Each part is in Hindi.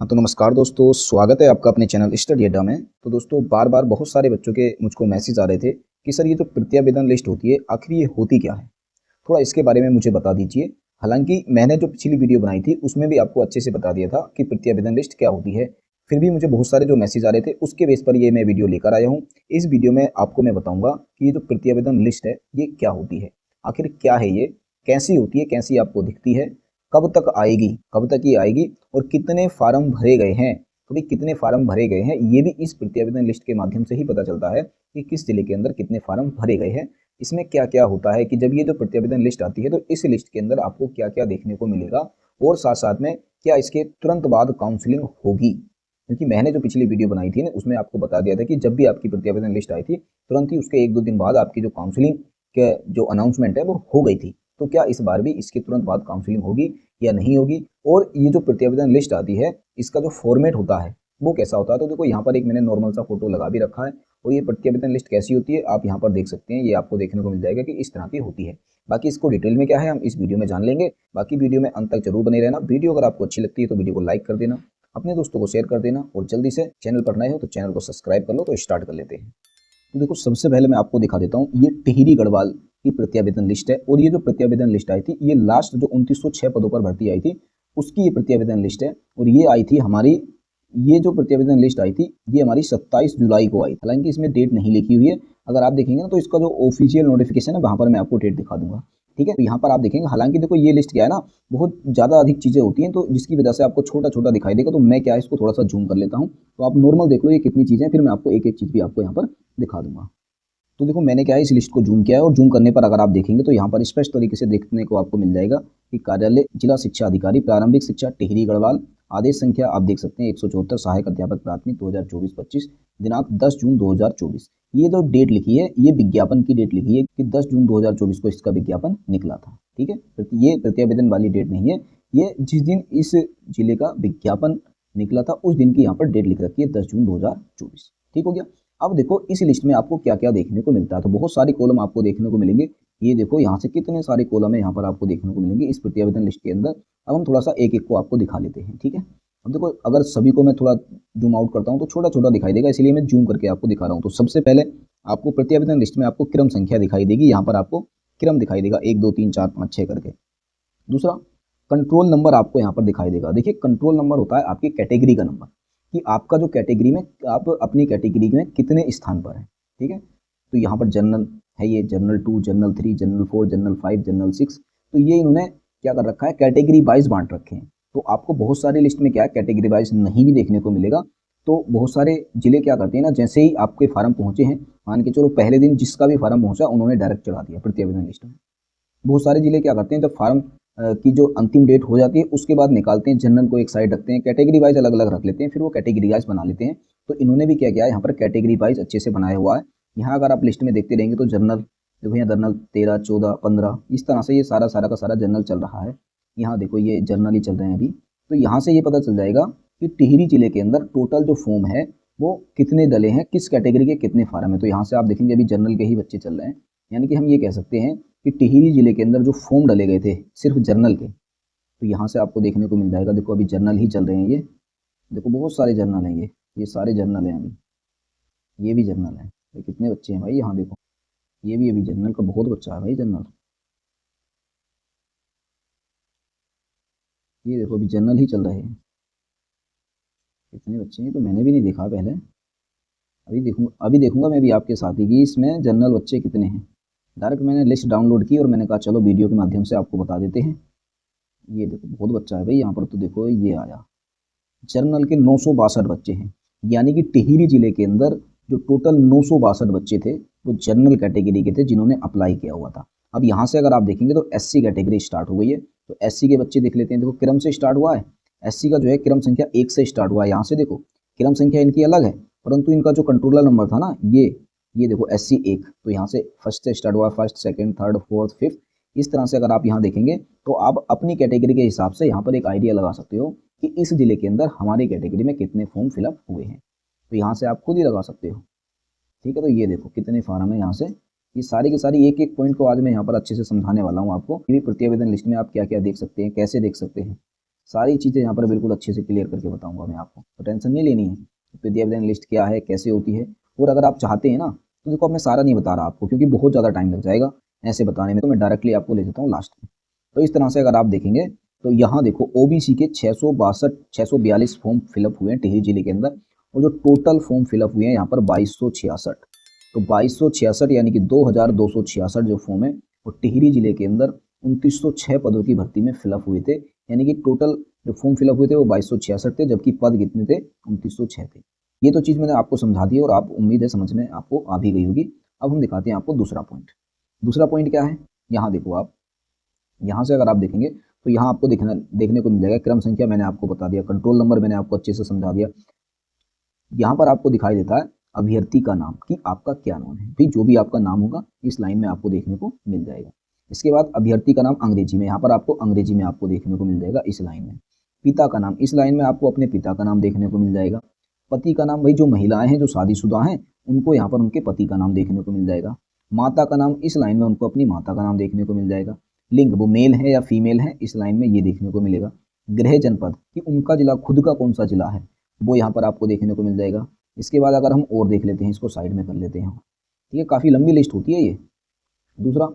हाँ, तो नमस्कार दोस्तों, स्वागत है आपका अपने चैनल स्टडी अड्डा में। तो दोस्तों बार-बार बहुत सारे बच्चों के मुझको मैसेज आ रहे थे कि सर ये जो प्रत्यावेदन लिस्ट होती है, आखिर ये होती क्या है? थोड़ा इसके बारे में मुझे बता दीजिए। हालाँकि मैंने जो पिछली वीडियो बनाई थी, उसमें भी आपको अच्छे से बता दिया था कि प्रत्यावेदन लिस्ट क्या होती है। फिर भी मुझे बहुत सारे जो मैसेज आ रहे थे, उसके बेस पर ये मैं वीडियो लेकर आया हूँ। इस वीडियो में आपको मैं बताऊँगा कि ये जो प्रत्यावेदन लिस्ट है, ये क्या होती है? आखिर क्या है ये? कैसी होती है? कैसी आपको दिखती है? कब तक आएगी? कब तक ये आएगी? और कितने फार्म भरे गए हैं? तो भाई कितने फार्म भरे गए हैं, ये भी इस प्रत्यावेदन लिस्ट के माध्यम से ही पता चलता है कि किस जिले के अंदर कितने फार्म भरे गए हैं। इसमें क्या-क्या होता है कि जब ये जो प्रत्यावेदन लिस्ट आती है तो इस लिस्ट के अंदर आपको क्या-क्या देखने को मिलेगा और साथ-साथ में क्या इसके तुरंत बाद काउंसलिंग होगी? क्योंकि मैंने जो पिछली वीडियो बनाई थी ना उसमें आपको बता दिया था कि जब भी आपकी प्रत्यावेदन लिस्ट आई थी, तुरंत ही उसके 1-2 दिन बाद आपकी जो काउंसलिंग के जो अनाउंसमेंट है वो हो गई थी। तो क्या इस बार भी इसके तुरंत बाद काउंसलिंग होगी या नहीं होगी? और ये जो प्रत्यावेदन लिस्ट आती है, इसका जो फॉर्मेट होता है, वो कैसा होता है? तो देखो यहाँ पर एक मैंने नॉर्मल सा फोटो लगा भी रखा है और ये प्रत्यावेदन लिस्ट कैसी होती है आप यहाँ पर देख सकते हैं। ये आपको देखने को मिल जाएगा कि इस तरह की होती है। बाकी इसको डिटेल में क्या है हम इस वीडियो में जान लेंगे। बाकी वीडियो में अंत तक जरूर बने रहना। वीडियो अगर आपको अच्छी लगती है तो वीडियो को लाइक कर देना, अपने दोस्तों को शेयर कर देना और जल्दी से चैनल पर नए हो तो चैनल को सब्सक्राइब कर लो। तो स्टार्ट कर लेते हैं। तो देखो सबसे पहले मैं आपको दिखा देता हूँ, ये टिहरी गढ़वाल की प्रत्यावेदन लिस्ट है और ये जो प्रत्यावेदन लिस्ट आई थी ये लास्ट जो 2906 पदों पर भर्ती आई थी उसकी ये प्रत्यावेदन लिस्ट है। और ये आई थी हमारी, ये जो प्रत्यावेदन लिस्ट आई थी ये हमारी 27 जुलाई को आई। हालांकि इसमें डेट नहीं लिखी हुई है, अगर आप देखेंगे ना तो इसका जो ऑफिशियल नोटिफिकेशन है वहां पर मैं आपको डेट दिखा दूंगा। ठीक है, तो यहाँ पर आप देखेंगे, हालांकि देखो ये लिस्ट क्या है ना, बहुत ज़्यादा अधिक चीज़ें होती हैं तो जिसकी वजह से आपको छोटा छोटा दिखाई देगा। तो मैं क्या है इसको थोड़ा सा जूम कर लेता हूँ, तो आप नॉर्मल देख लो ये कितनी चीज़ें, फिर मैं आपको एक एक चीज़ भी आपको यहाँ पर दिखा दूंगा। तो देखो मैंने क्या है इस लिस्ट को जूम किया है और जूम करने पर अगर आप देखेंगे तो यहाँ पर स्पष्ट तरीके से देखने को आपको मिल जाएगा कि कार्यालय जिला शिक्षा अधिकारी प्रारंभिक शिक्षा टिहरी गढ़वाल, आदेश संख्या आप देख सकते हैं 174, सहायक अध्यापक प्राथमिक 2024-25, दिनांक 10 जून 2024। ये जो डेट लिखी है ये विज्ञापन की डेट लिखी है कि 10 जून 2024 को इसका विज्ञापन निकला था। ठीक है, ये प्रत्यावेदन वाली डेट नहीं है, ये जिस दिन इस जिले का विज्ञापन निकला था उस दिन की यहाँ पर डेट लिख रखी है 10 जून 2024। ठीक हो गया। अब देखो इस लिस्ट में आपको क्या क्या देखने को मिलता है, तो बहुत सारे कॉलम आपको देखने को मिलेंगे। ये देखो यहाँ से कितने सारे कॉलम है यहाँ पर आपको देखने को मिलेंगे इस प्रत्यावेदन लिस्ट के अंदर। अब हम थोड़ा सा एक एक को आपको दिखा लेते हैं। ठीक है, अब देखो अगर सभी को मैं थोड़ा जूम आउट करता हूँ तो छोटा छोटा दिखाई देगा, इसलिए मैं जूम करके आपको दिखा रहा हूँ। तो सबसे पहले आपको प्रत्यावेदन लिस्ट में आपको क्रम संख्या दिखाई देगी, यहाँ पर आपको क्रम दिखाई देगा 1 2 3 4 5 6 करके। दूसरा कंट्रोल नंबर आपको यहाँ पर दिखाई देगा। देखिए कंट्रोल नंबर होता है आपकी कैटेगरी का नंबर, कि आपका जो कैटेगरी में आप अपनी कैटेगरी में कितने स्थान पर हैं। ठीक है, तो यहाँ पर जनरल है, ये general 2, general 3, general 4, general 5, general 6। तो ये इन्होंने क्या कर रखा है, कैटेगरी वाइज बांट रखे हैं। तो आपको बहुत सारी लिस्ट में क्या है कैटेगरी वाइज नहीं भी देखने को मिलेगा। तो बहुत सारे जिले क्या करते हैं ना, जैसे ही आपके फार्म पहुंचे हैं, मान के चलो पहले दिन जिसका भी फार्म पहुंचा उन्होंने डायरेक्ट चढ़ा दिया प्रत्यावेदन लिस्ट में। बहुत सारे जिले क्या करते हैं, जब फार्म की जो अंतिम डेट हो जाती है उसके बाद निकालते हैं, जनरल को एक साइड रखते हैं, कैटेगरी वाइज अलग अलग रख लेते हैं, फिर वो कैटेगरी वाइज बना लेते हैं। तो इन्होंने भी क्या किया है यहाँ पर कैटेगरी वाइज अच्छे से बनाया हुआ है। यहाँ अगर आप लिस्ट में देखते रहेंगे तो जनरल देखो, यहाँ जनरल 13, 14, 15 इस तरह से ये सारा सारा का सारा जनरल चल रहा है। यहाँ देखो ये जनरल ही चल रहे हैं अभी। तो यहाँ से ये पता चल जाएगा कि टिहरी जिले के अंदर टोटल जो फॉर्म है वो कितने डले हैं, किस कैटेगरी के कितने फार्म है। तो यहाँ से आप देखेंगे अभी जनरल के ही बच्चे चल रहे हैं, यानी कि हम ये कह सकते हैं कि टिहरी जिले के अंदर जो फॉर्म डाले गए थे सिर्फ जर्नल के, तो यहाँ से आपको देखने को मिल जाएगा। देखो अभी जर्नल ही चल रहे हैं ये, देखो बहुत सारे जर्नल हैं, ये सारे जर्नल हैं अभी, ये भी जर्नल है। ये कितने बच्चे हैं भाई, यहाँ देखो ये भी अभी जर्नल का बहुत बच्चा है भाई जर्नल। ये देखो अभी जर्नल ही चल रहे हैं, कितने बच्चे हैं तो मैंने भी नहीं देखा पहले। अभी देखूंगा मैं भी आपके साथ ही कि इसमें जर्नल बच्चे कितने हैं। डायरेक्ट मैंने लिस्ट डाउनलोड की और मैंने कहा चलो वीडियो के माध्यम से आपको बता देते हैं। ये देखो बहुत बच्चा है भाई यहाँ पर, तो देखो ये आया जर्नल के 962 बच्चे हैं, यानी कि टिहरी जिले के अंदर जो टोटल 962 बच्चे थे वो जनरल कैटेगरी के थे जिन्होंने अप्लाई किया हुआ था। अब यहाँ से अगर आप देखेंगे तो एससी कैटेगरी स्टार्ट हो गई है, तो एससी के बच्चे देख लेते हैं। देखो क्रम से स्टार्ट हुआ है, एससी का जो है क्रम संख्या 1 से स्टार्ट हुआ है। यहाँ से देखो क्रम संख्या इनकी अलग है, परंतु इनका जो कंट्रोलर नंबर था ना ये देखो एससी 1, तो यहाँ से फर्स्ट से स्टार्ट हुआ, first, second, third, fourth, fifth. इस तरह से अगर आप यहाँ देखेंगे तो आप अपनी कैटेगरी के हिसाब से यहाँ पर एक आइडिया लगा सकते हो कि इस जिले के अंदर हमारी कैटेगरी में कितने फॉर्म फिलअप हुए हैं। तो यहाँ से आप खुद ही लगा सकते हो। ठीक है, तो ये देखो कितने फार्म है यहाँ से, ये सारी की सारी एक एक पॉइंट को आज मैं यहाँ पर अच्छे से समझाने वाला हूँ आपको कि प्रत्यावेदन लिस्ट में आप क्या क्या देख सकते हैं, कैसे देख सकते हैं। सारी चीज़ें यहाँ पर बिल्कुल अच्छे से क्लियर करके बताऊंगा मैं आपको, तो टेंशन नहीं लेनी है। विद्या विधान लिस्ट क्या है, कैसे होती है, और अगर आप चाहते हैं ना तो देखो अब मैं सारा नहीं बता रहा आपको क्योंकि बहुत ज़्यादा टाइम लग जाएगा ऐसे बताने में, तो मैं डायरेक्टली आपको ले जाता हूँ लास्ट में। तो इस तरह से अगर आप देखेंगे तो यहाँ देखो ओबीसी के 642 फॉर्म फिलअप हुए हैं टिहरी जिले के अंदर, और जो टोटल फॉर्म फिलअप हुए हैं यहाँ पर 2266। तो 2266 यानी कि 2266 जो फॉर्म है वो टिहरी जिले के अंदर 2906 पदों की भर्ती में फिलअप हुए थे, यानी कि टोटल जो फॉर्म फिलअप हुए थे वो 2266 थे, जबकि पद कितने थे, 2906 थे। ये तो चीज़ मैंने आपको समझा दी और आप उम्मीद है समझ में आपको आ भी गई होगी। अब हम दिखाते हैं आपको दूसरा पॉइंट। दूसरा पॉइंट क्या है, यहाँ देखो आप, यहाँ से अगर आप देखेंगे तो यहाँ आपको देखने को मिल जाएगा क्रम संख्या, मैंने आपको बता दिया, कंट्रोल नंबर मैंने आपको अच्छे से समझा दिया। यहाँ पर आपको दिखाई देता है अभ्यर्थी का नाम कि आपका क्या नाम है, भाई जो भी आपका नाम होगा इस लाइन में आपको देखने को मिल जाएगा। इसके बाद अभ्यर्थी का नाम अंग्रेजी में, यहाँ पर आपको अंग्रेजी में आपको देखने को मिल जाएगा इस लाइन में। पिता का नाम, इस लाइन में आपको अपने पिता का नाम देखने को मिल जाएगा। पति का नाम, भाई जो महिलाएं हैं जो शादीशुदा हैं उनको यहाँ पर उनके पति का नाम देखने को मिल जाएगा। माता का नाम, इस लाइन में उनको अपनी माता का नाम देखने को मिल जाएगा। लिंग, वो मेल है या फीमेल है, इस लाइन में ये देखने को मिलेगा। गृह जनपद कि उनका जिला खुद का कौन सा जिला है वो यहाँ पर आपको देखने को मिल जाएगा। इसके बाद अगर हम और देख लेते हैं, इसको साइड में कर लेते हैं, ठीक है, काफ़ी लंबी लिस्ट होती है ये। दूसरा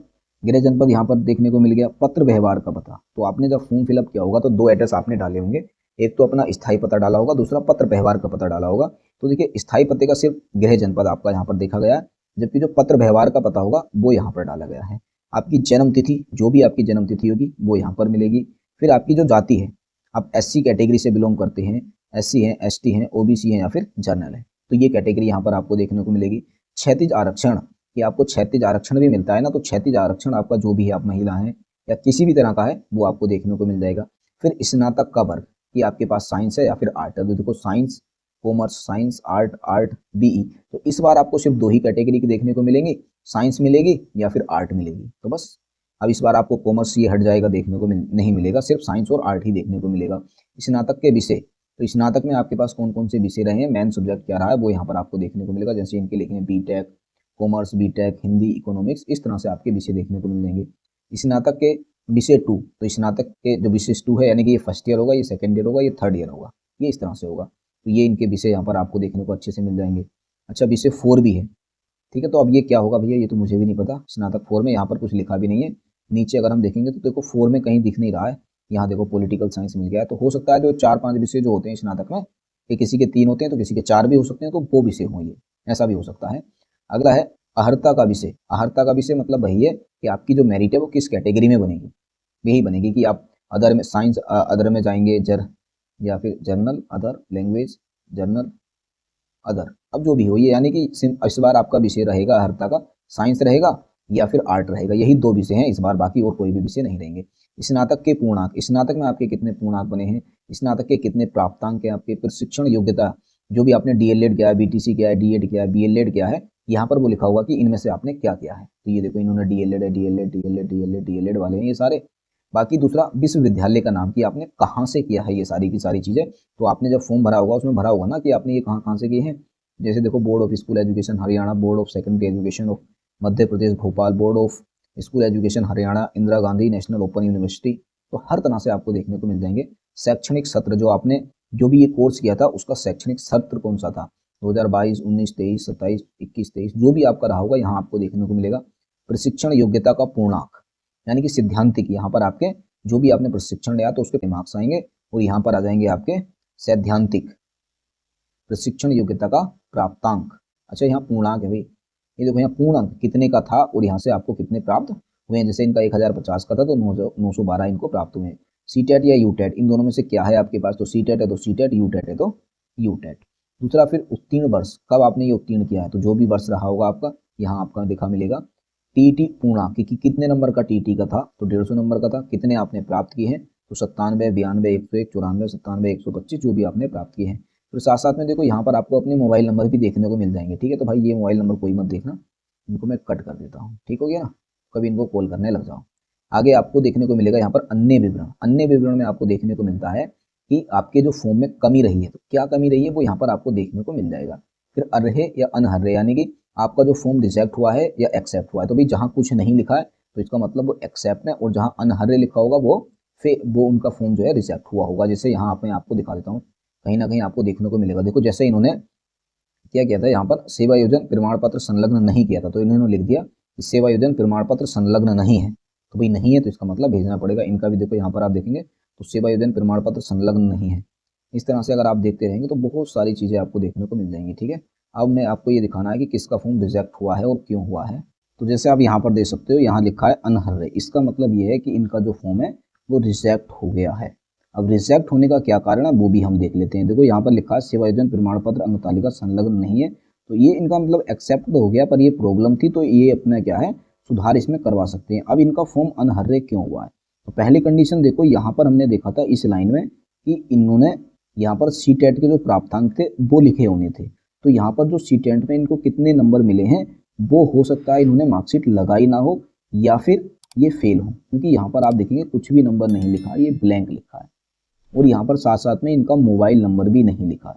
गृह जनपद यहाँ पर देखने को मिल गया। पत्र व्यवहार का पता, तो आपने जब फॉर्म फिलअप किया होगा तो दो एड्रेस आपने डाले होंगे, एक तो अपना स्थायी पता डाला होगा, दूसरा पत्र व्यवहार का पता डाला होगा। तो देखिए स्थायी पते का सिर्फ गृह जनपद आपका यहाँ पर देखा गया है, जबकि जो पत्र व्यवहार का पता होगा वो यहाँ पर डाला गया है। आपकी जन्म तिथि, जो भी आपकी जन्म तिथि होगी वो यहाँ पर मिलेगी। फिर आपकी जो जाति है, आप SC कैटेगरी से बिलोंग करते हैं, SC हैं, ST हैं, OBC हैं या फिर जनरल है, तो ये कैटेगरी यहाँ पर आपको देखने को मिलेगी। क्षैतिज आरक्षण, कि आपको क्षैतिज आरक्षण भी मिलता है ना, तो क्षैतिज आरक्षण आपका जो भी है, आप महिला हैं या किसी भी तरह का है, वो आपको देखने को मिल जाएगा। फिर स्नातक का वर्ग, कि आपके पास साइंस है या फिर आर्ट है, तो देखो science, commerce, science, art, art, BE, तो इस बार आपको सिर्फ दो ही कैटेगरी की देखने को मिलेंगी, साइंस मिलेगी या फिर आर्ट मिलेगी। तो बस अब इस बार आपको कॉमर्स ये हट जाएगा, देखने को नहीं मिलेगा, सिर्फ साइंस और आर्ट ही देखने को मिलेगा। स्नातक के विषय, तो स्नातक में आपके पास कौन कौन से विषय रहे हैं, मेन सब्जेक्ट क्या रहा है, वो यहाँ पर आपको देखने को मिलेगा। जैसे इनके लिखे हैं BTech, commerce, BTech, Hindi, economics, इस तरह से आपके विषय देखने को मिल जाएंगे। स्नातक के विषय 2, तो स्नातक के जो विषय 2 है, यानी कि ये फर्स्ट ईयर होगा, ये सेकंड ईयर होगा, ये थर्ड ईयर होगा, ये इस तरह से होगा। तो ये इनके विषय यहाँ पर आपको देखने को अच्छे से मिल जाएंगे। अच्छा, विषय 4 भी है, ठीक है, तो अब ये क्या होगा भैया, ये तो मुझे भी नहीं पता। स्नातक 4 में यहाँ पर कुछ लिखा भी नहीं है। नीचे अगर हम देखेंगे तो देखो 4 में कहीं दिख नहीं रहा है, यहाँ देखो पॉलिटिकल साइंस मिल गया है। तो हो सकता है जो 4-5 विषय जो होते हैं स्नातक में, कि किसी के 3 होते हैं तो किसी के 4 भी हो सकते हैं, तो वो विषय हों, ये ऐसा भी हो सकता है। अगला है अहर्ता का विषय। अहर्ता का विषय मतलब वही है कि आपकी जो मेरिट है वो किस कैटेगरी में बनेगी, यही बनेगी कि आप अदर में, साइंस अदर में जाएंगे, या फिर journal other, language journal other, अब जो भी हो ये, यानी कि इस बार आपका विषय रहेगा अहर्ता का, साइंस रहेगा या फिर आर्ट रहेगा, यही 2 विषय हैं इस बार, बाकी और कोई भी विषय नहीं रहेंगे। स्नातक के पूर्णांक, स्नातक में आपके कितने पूर्णांक बने हैं, स्नातक के कितने प्राप्तांक हैं, आपके प्रशिक्षण योग्यता, जो भी आपने DLED किया है, BTC किया है, DED किया है, BLED किया है, यहाँ पर वो लिखा होगा कि इनमें से आपने क्या किया है। तो ये देखो इन्होंने DLED है, DLED वाले हैं ये सारे। बाकी दूसरा विश्वविद्यालय का नाम, कि आपने कहाँ से किया है, ये सारी की सारी चीज़ें। तो आपने जब फॉर्म भरा होगा उसमें भरा होगा ना कि आपने ये कहाँ कहाँ से किए हैं। जैसे देखो board of school education Haryana, board of secondary education of Madhya Pradesh Bhopal, board of school education Haryana, Indira Gandhi national open university, तो हर तरह से आपको देखने को मिल जाएंगे। शैक्षणिक सत्र, जो आपने जो भी ये कोर्स किया था उसका शैक्षणिक सत्र कौन सा था, 2022, 19, 23, 27, 21, 23, जो भी आपका रहा होगा यहाँ आपको देखने को मिलेगा। प्रशिक्षण योग्यता का पूर्णांक, यानी कि सिद्धांतिक, यहाँ पर आपके जो भी आपने प्रशिक्षण लिया तो उसके मार्क्स आएंगे, और यहाँ पर आ जाएंगे आपके सैद्धांतिक प्रशिक्षण योग्यता का प्राप्तांक। अच्छा, यहाँ पूर्णांक है भाई, ये देखो यहाँ पूर्णांक कितने का था और यहाँ से आपको कितने प्राप्त हुए हैं। जैसे इनका 1050 का था तो 912 इनको प्राप्त हुए हैं। CTET या UTET, इन दोनों में से क्या है आपके पास, तो CTET है तो CTET, UTET है तो UTET। दूसरा, फिर उत्तीर्ण वर्ष, कब आपने ये उत्तीर्ण किया है, तो जो भी वर्ष रहा होगा आपका यहाँ आपका देखा मिलेगा। TET पूर्णांक, कि कितने नंबर का TET का था, तो 150 नंबर का था, कितने आपने प्राप्त किए हैं, तो 97, 92, 101, 94, 97, 125, जो भी आपने प्राप्त किए हैं। फिर साथ साथ में देखो यहाँ पर आपको अपने मोबाइल नंबर भी देखने को मिल जाएंगे, ठीक है। तो भाई ये मोबाइल नंबर कोई मत देखना, इनको मैं कट कर देता हूँ, ठीक हो गया ना, कभी इनको कॉल करने लग जाओ। आगे आपको देखने को मिलेगा यहाँ पर अन्य विवरण। अन्य विवरण में आपको देखने को मिलता है कि आपके जो फॉर्म में कमी रही है, तो क्या कमी रही है वो यहाँ पर आपको देखने को मिल जाएगा। फिर अर्ह या अनहर्ह, यानी कि आपका जो फॉर्म रिजेक्ट हुआ है या एक्सेप्ट हुआ है, तो भाई जहाँ कुछ नहीं लिखा है तो इसका मतलब वो एक्सेप्ट है, और जहाँ अनहर्ह लिखा होगा वो फिर वो उनका फॉर्म जो है रिजेक्ट हुआ होगा। जैसे यहाँ मैं आपको दिखा देता हूँ, कहीं ना कहीं आपको देखने को मिलेगा। देखो जैसे इन्होंने क्या किया था, यहाँ पर सेवा योजन प्रमाण पत्र संलग्न नहीं किया था, तो इन्होंने लिख दिया कि सेवा योजन प्रमाण पत्र संलग्न नहीं है। तो भाई नहीं है तो इसका मतलब भेजना पड़ेगा। इनका भी देखो यहाँ पर आप देखेंगे तो सेवा योजन प्रमाण पत्र संलग्न नहीं है। इस तरह से अगर आप देखते रहेंगे तो बहुत सारी चीज़ें आपको देखने को मिल जाएंगी। ठीक है, अब मैं आपको ये दिखाना है कि किसका फॉर्म रिजेक्ट हुआ है और क्यों हुआ है। तो जैसे आप यहाँ पर देख सकते हो, यहाँ लिखा है अनहर्रे। इसका मतलब ये है कि इनका जो फॉर्म है वो रिजेक्ट हो गया है। अब रिजेक्ट होने का क्या कारण है वो भी हम देख लेते हैं। देखो यहाँ पर लिखा है सेवा योजन प्रमाण पत्र अंक तालिका संलग्न नहीं है, तो ये इनका मतलब एक्सेप्ट तो हो गया, पर ये प्रॉब्लम थी तो ये अपना क्या है सुधार इसमें करवा सकते हैं। अब इनका फॉर्म अनहर्रे क्यों हुआ है, तो पहली कंडीशन देखो, यहाँ पर हमने देखा था इस लाइन में कि इन्होंने यहाँ पर सीटेट के जो प्राप्तांक थे वो लिखे होने थे। तो यहाँ पर जो सीटेट में इनको कितने नंबर मिले हैं वो हो सकता है इन्होंने मार्कशीट लगाई ना हो या फिर ये फेल हो, क्योंकि यहाँ पर आप देखेंगे कुछ भी नंबर नहीं लिखा है, ये ब्लैंक लिखा है। और यहाँ पर साथ साथ में इनका मोबाइल नंबर भी नहीं लिखा है।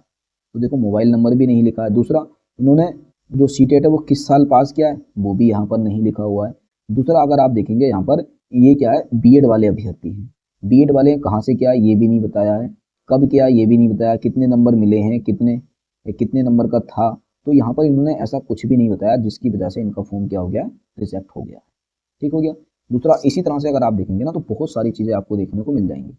तो देखो मोबाइल नंबर भी नहीं लिखा है। दूसरा, इन्होंने जो सीटेट है वो किस साल पास किया है वो भी यहाँ पर नहीं लिखा हुआ है। दूसरा, अगर आप देखेंगे यहाँ पर ये क्या है, बीएड वाले अभ्यर्थी हैं। बीएड वाले कहाँ से किया ये भी नहीं बताया है, कब किया ये भी नहीं बताया, कितने नंबर मिले हैं, कितने नंबर का था। तो यहाँ पर इन्होंने ऐसा कुछ भी नहीं बताया, जिसकी वजह से इनका फॉर्म क्या हो गया, रिजेक्ट हो गया। ठीक हो गया। दूसरा, इसी तरह से अगर आप देखेंगे ना तो बहुत सारी चीज़ें आपको देखने को मिल जाएंगी।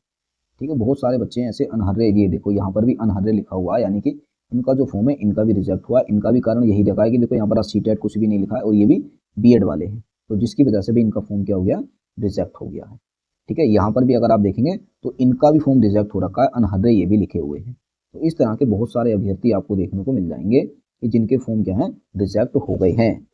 ठीक है, बहुत सारे बच्चे हैं ऐसे अनहर्रे, ये देखो यहाँ पर भी अनहर्रे लिखा हुआ है, यानी कि इनका जो फॉर्म है इनका भी रिजेक्ट हुआ है। इनका भी कारण यही रखा है कि देखो यहाँ पर सीटेट कुछ भी नहीं लिखा है और ये भी बीएड वाले हैं, तो जिसकी वजह से भी इनका फॉर्म क्या हो गया, रिजेक्ट हो गया है। ठीक है, यहाँ पर भी अगर आप देखेंगे तो इनका भी फॉर्म रिजेक्ट हो रखा है, अनहर्रे ये भी लिखे हुए हैं। तो इस तरह के बहुत सारे अभ्यर्थी आपको देखने को मिल जाएंगे कि जिनके फॉर्म क्या है, रिजेक्ट हो गए हैं।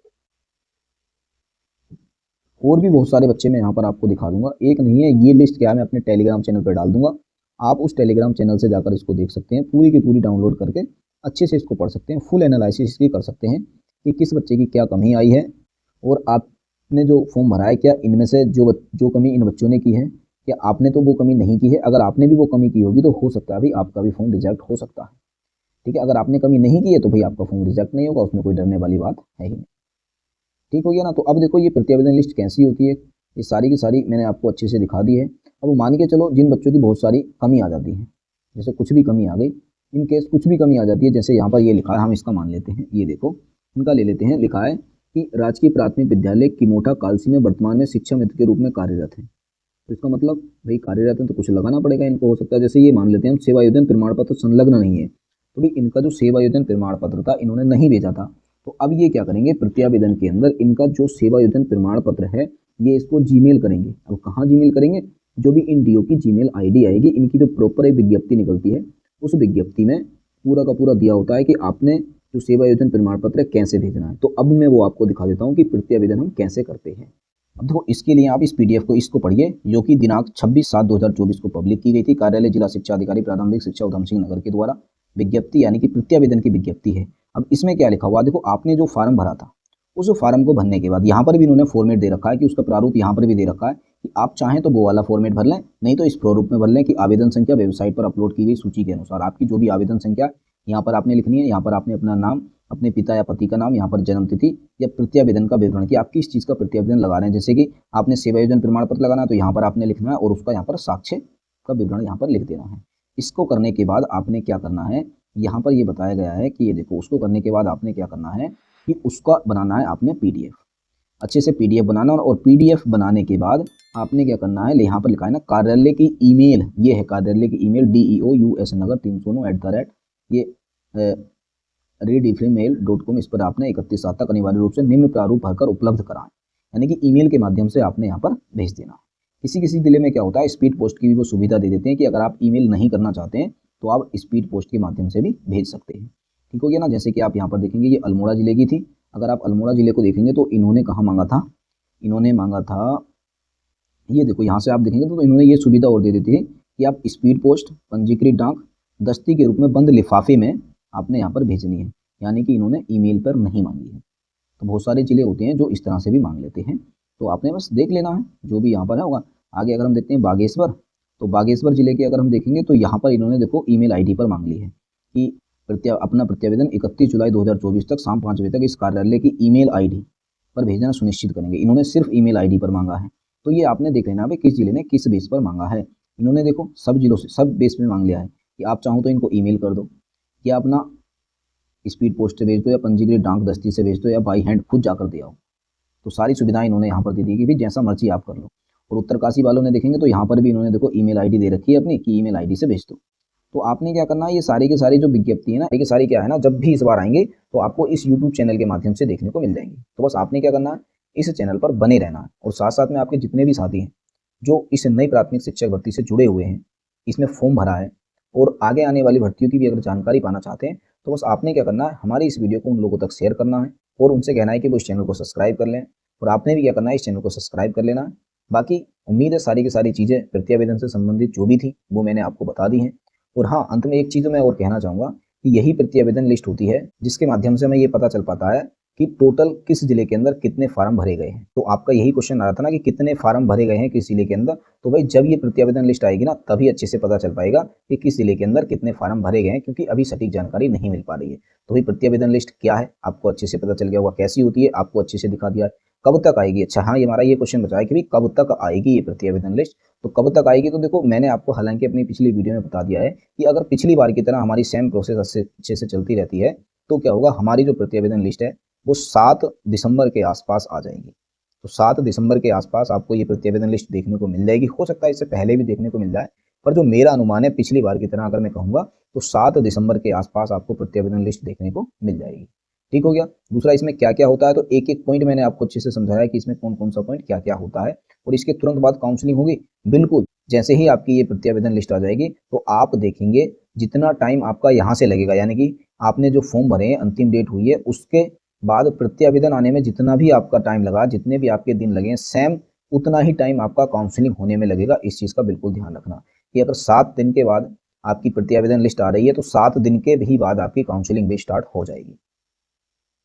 और भी बहुत सारे बच्चे मैं यहाँ पर आपको दिखा दूंगा, एक नहीं है, ये लिस्ट क्या है मैं अपने टेलीग्राम चैनल पर डाल दूंगा। आप उस टेलीग्राम चैनल से जाकर इसको देख सकते हैं, पूरी की पूरी डाउनलोड करके अच्छे से इसको पढ़ सकते हैं, फुल एनालिसिस इसकी कर सकते हैं कि किस बच्चे की क्या कमी आई है और आपने जो फॉर्म भरा है क्या इनमें से जो कमी इन बच्चों ने की है, क्या आपने तो वो कमी नहीं की है। अगर आपने भी वो कमी की होगी तो हो सकता है भाई आपका भी फॉर्म रिजेक्ट हो सकता है। ठीक है, अगर आपने कमी नहीं की है तो भाई आपका फॉर्म रिजेक्ट नहीं होगा, उसमें कोई डरने वाली बात है ही नहीं। ठीक हो गया ना। तो अब देखो ये प्रत्यावेदन लिस्ट कैसी होती है, ये सारी की सारी मैंने आपको अच्छे से दिखा दी है। अब मान के चलो जिन बच्चों की बहुत सारी कमी आ जाती है, जैसे कुछ भी कमी आ गई, इन केस कुछ भी कमी आ जाती है, जैसे यहाँ पर ये लिखा है, हम इसका मान लेते हैं, ये देखो इनका ले लेते हैं, लिखा है कि राजकीय प्राथमिक विद्यालय किमोठा कालसी में वर्तमान में शिक्षा मित्र के रूप में कार्यरत है। तो इसका मतलब भाई कार्यरत है तो कुछ लगाना पड़ेगा इनको, हो सकता है जैसे ये मान लेते हैं हम सेवा योजन प्रमाण पत्र संलग्न नहीं है, तो भाई इनका जो सेवा योजन प्रमाण पत्र था इन्होंने नहीं भेजा था। तो अब ये क्या करेंगे, प्रत्यावेदन के अंदर इनका जो सेवा योजन प्रमाण पत्र है ये इसको जीमेल करेंगे। अब कहाँ जीमेल करेंगे, जो भी इन डीओ की जीमेल आईडी आएगी, इनकी जो प्रॉपर एक विज्ञप्ति निकलती है, उस विज्ञप्ति में पूरा का पूरा दिया होता है कि आपने जो सेवा योजन प्रमाण पत्र कैसे भेजना है। तो अब मैं वो आपको दिखा देता हूँ कि प्रत्यावेदन हम कैसे करते हैं। अब देखो इसके लिए आप इस पीडीएफ को इसको पढ़िए, जो कि दिनांक 26/7/2024 को पब्लिक की गई थी, कार्यालय जिला शिक्षा अधिकारी प्रारंभिक शिक्षा उधम सिंह नगर के द्वारा। विज्ञप्ति यानी कि प्रत्यावेदन की विज्ञप्ति है। अब इसमें क्या लिखा हुआ, देखो आपने जो फार्म भरा था उस फार्म को भरने के बाद यहाँ पर भी इन्होंने फॉर्मेट दे रखा है कि उसका प्रारूप यहाँ पर भी दे रखा है कि आप चाहें तो वो वाला फॉर्मेट भर लें, नहीं तो इस प्रारूप में भर लें कि आवेदन संख्या वेबसाइट पर अपलोड की गई सूची के अनुसार आपकी जो भी आवेदन संख्या यहाँ पर आपने लिखनी है। यहाँ पर आपने अपना नाम, अपने पिता या पति का नाम, यहाँ पर जन्म तिथि या प्रत्यावेदन का विवरण कि आप किस चीज़ का प्रत्यावेदन लगा रहे हैं। जैसे कि आपने सेवा योजन प्रमाण पत्र लगाना है तो यहाँ पर आपने लिखना है और उसका यहाँ पर साक्ष्य का विवरण यहाँ पर लिख देना है। इसको करने के बाद आपने क्या करना है, यहाँ पर ये बताया गया है कि ये देखो उसको करने के बाद आपने क्या करना है कि उसका बनाना है आपने पीडीएफ, अच्छे से पीडीएफ बनाना। और पीडीएफ बनाने के बाद आपने क्या करना है, यहाँ पर लिखा है ना कार्यालय की ईमेल, ये है कार्यालय की ईमेल DEO US नगर 309 ये redifremail.com, इस पर आपने 31/7 तक अनिवार्य रूप से निम्न प्रारूप भरकर उपलब्ध कराएं, यानी कि ईमेल के माध्यम से आपने यहाँ पर भेज देना। किसी किसी जिले में क्या होता है, स्पीड पोस्ट की भी वो सुविधा दे देते हैं कि अगर आप ईमेल नहीं करना चाहते हैं तो आप स्पीड पोस्ट के माध्यम से भी भेज सकते हैं। ठीक हो गया ना। जैसे कि आप यहाँ पर देखेंगे ये अल्मोड़ा जिले की थी, अगर आप अल्मोड़ा जिले को देखेंगे तो इन्होंने कहाँ मांगा था, इन्होंने मांगा था, ये देखो यहाँ से आप देखेंगे तो इन्होंने ये सुविधा और दे देती है कि आप स्पीड पोस्ट, पंजीकृत डाक, दस्ती के रूप में बंद लिफाफे में आपने यहाँ पर भेजनी है, यानी कि इन्होंने ईमेल पर नहीं मांगी है। तो बहुत सारे जिले होते हैं जो इस तरह से भी मांग लेते हैं, तो आपने बस देख लेना है जो भी यहाँ पर है होगा। आगे अगर हम देखते हैं बागेश्वर, तो बागेश्वर जिले के अगर हम देखेंगे तो यहाँ पर इन्होंने देखो ईमेल आईडी पर मांग ली है कि अपना प्रत्यावेदन 31 जुलाई 2024 तक शाम 5 बजे तक इस कार्यालय की ईमेल आईडी पर भेजना सुनिश्चित करेंगे। इन्होंने सिर्फ ईमेल आईडी पर मांगा है, तो ये आपने देख लेना है किस जिले ने किस बेस पर मांगा है। इन्होंने देखो सब जिलों से, सब बेस पे मांग लिया है कि आप चाहो तो इनको ईमेल कर दो, या अपना स्पीड पोस्ट से भेज दो, या पंजीकृत डाक दस्ती से भेज दो, या बाई हैंड खुद जाकर दे आओ। तो सारी सुविधाएं इन्होंने यहाँ पर दे दी कि भाई जैसा मर्जी आप कर लो। और उत्तरकाशी वालों ने देखेंगे तो यहाँ पर भी इन्होंने देखो ईमेल आईडी दे रखी है अपनी कि ईमेल आईडी से भेज दो। तो आपने क्या करना है, ये सारी की सारी जो विज्ञप्ति है ना, ये सारी क्या है ना, जब भी इस बार आएंगे तो आपको इस यूट्यूब चैनल के माध्यम से देखने को मिल जाएंगी। तो बस आपने क्या करना है, इस चैनल पर बने रहना है, और साथ साथ में आपके जितने भी साथी हैं जो इस नई प्राथमिक शिक्षक भर्ती से जुड़े हुए हैं, इसमें फॉर्म भरा है और आगे आने वाली भर्तियों की भी अगर जानकारी पाना चाहते हैं, तो बस आपने क्या करना है, हमारी इस वीडियो को उन लोगों तक शेयर करना है और उनसे कहना है कि वो इस चैनल को सब्सक्राइब कर लें। और आपने भी क्या करना है, इस चैनल को सब्सक्राइब कर लेना है। बाकी उम्मीद है सारी की सारी चीज़ें प्रत्यावेदन से संबंधित जो भी थी वो मैंने आपको बता दी हैं। और हाँ, अंत में एक चीज़ मैं और कहना चाहूँगा कि यही प्रत्यावेदन लिस्ट होती है जिसके माध्यम से हमें ये पता चल पाता है कि टोटल किस जिले के अंदर कितने फार्म भरे गए हैं। तो आपका यही क्वेश्चन आ रहा था ना कि कितने फार्म भरे गए हैं किस जिले के अंदर, तो भाई जब ये प्रत्यावेदन लिस्ट आएगी ना तभी अच्छे से पता चल पाएगा कि किस जिले के अंदर कितने फार्म भरे गए हैं, क्योंकि अभी सटीक जानकारी नहीं मिल पा रही है। तो भाई प्रत्यावेदन लिस्ट क्या है आपको अच्छे से पता चल गया होगा, कैसी होती है आपको अच्छे से दिखा दिया है। कब तक आएगी, अच्छा हाँ, ये हमारा ये क्वेश्चन बचा है कि भाई कब तक आएगी ये प्रत्यावेदन लिस्ट। तो कब तक आएगी, तो देखो मैंने आपको हालांकि अपनी पिछली वीडियो में बता दिया है कि अगर पिछली बार की तरह हमारी सेम प्रोसेस अच्छे से चलती रहती है तो क्या होगा, हमारी जो प्रत्यावेदन लिस्ट है वो 7 दिसंबर के आसपास आ जाएगी। तो 7 दिसंबर के आसपास आपको ये प्रत्यावेदन लिस्ट देखने को मिल जाएगी। हो सकता है इससे पहले भी देखने को मिल जाए, पर जो मेरा अनुमान है पिछली बार की तरह अगर मैं कहूँगा तो 7 दिसंबर के आसपास आपको प्रत्यावेदन लिस्ट देखने को मिल जाएगी। ठीक हो गया। दूसरा, इसमें क्या क्या होता है, तो एक एक पॉइंट मैंने आपको अच्छे से समझाया कि इसमें कौन कौन सा पॉइंट क्या क्या होता है। और इसके तुरंत बाद काउंसलिंग होगी। बिल्कुल, जैसे ही आपकी ये प्रत्यावेदन लिस्ट आ जाएगी तो आप देखेंगे जितना टाइम आपका यहाँ से लगेगा, यानी कि आपने जो फॉर्म भरे हैं अंतिम डेट हुई है उसके बाद प्रत्यावेदन आने में जितना भी आपका टाइम लगा, जितने भी आपके दिन लगे, सेम उतना ही टाइम आपका काउंसलिंग होने में लगेगा। इस चीज़ का बिल्कुल ध्यान रखना कि अगर 7 दिन के बाद आपकी प्रत्यावेदन लिस्ट आ रही है तो 7 दिन के भी बाद आपकी काउंसलिंग भी स्टार्ट हो जाएगी।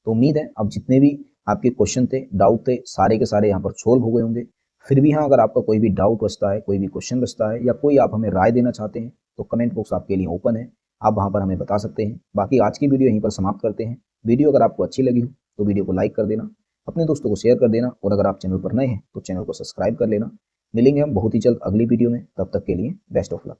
तो उम्मीद है अब जितने भी आपके क्वेश्चन थे, डाउट थे, सारे के सारे यहाँ पर सोल्व हो गए होंगे। फिर भी हाँ, अगर आपका कोई भी डाउट बचता है, कोई भी क्वेश्चन बचता है, या कोई आप हमें राय देना चाहते हैं तो कमेंट बॉक्स आपके लिए ओपन है, आप वहाँ पर हमें बता सकते हैं। बाकी आज की वीडियो यहीं पर समाप्त करते हैं। वीडियो अगर आपको अच्छी लगी हो तो वीडियो को लाइक कर देना, अपने दोस्तों को शेयर कर देना, और अगर आप चैनल पर नए हैं तो चैनल को सब्सक्राइब कर लेना। मिलेंगे हम बहुत ही जल्द अगली वीडियो में, तब तक के लिए बेस्ट ऑफ लक।